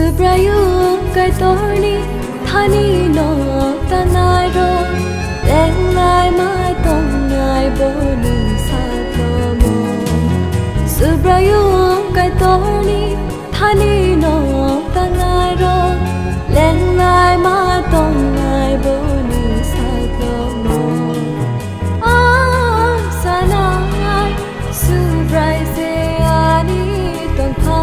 Subrayu kai torni thani no tanai ro leng lai mai tong ngai boni sa tomo Subrayu kai torni thani no tanai ro leng lai mai tong ngai boni sa tomo ah sanai Subrai se ani tong pha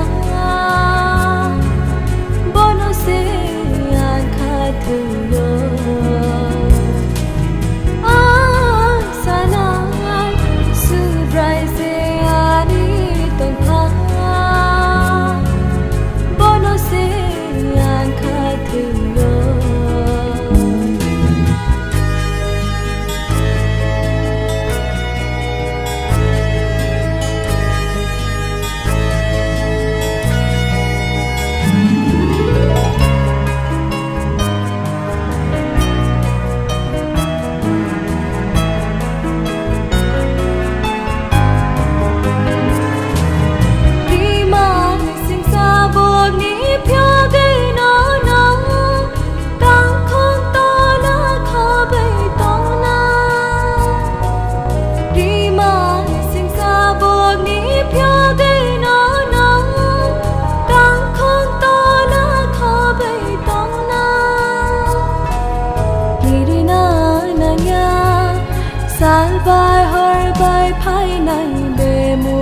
Salbai har bai phai nai be mu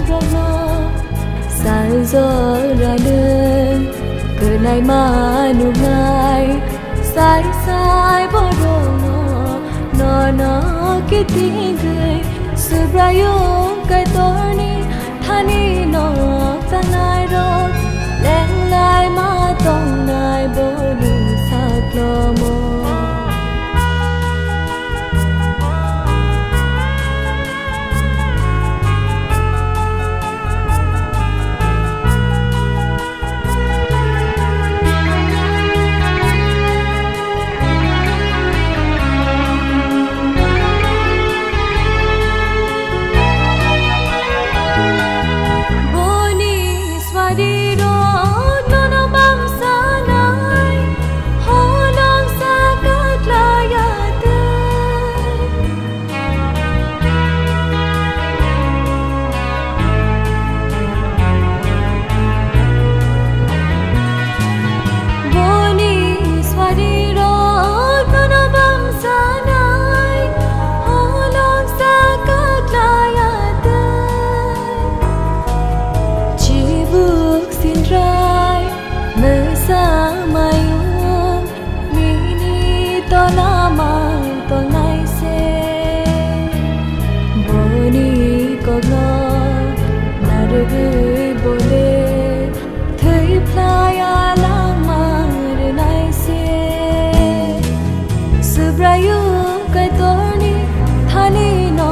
rono sal zo ra đơn cứ lại mà nụ ngai sai sai bo no cái tiếng cười Subrayu kai torni thani no tanai ro leng lai ma tong nai bo ni sa klomo Subrayu kai torni thani no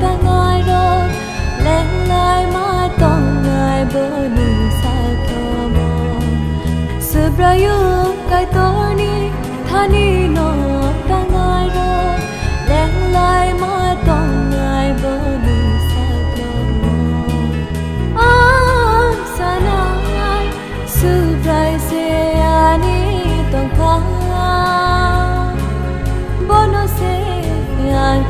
tangai ro leng lai ma tong ngai boni sa tomo Subrayu kai torni thani no tangai ro leng lai ma tong ngai boni sa tomo ah sanai Subrai se ani tong pha Bono se yang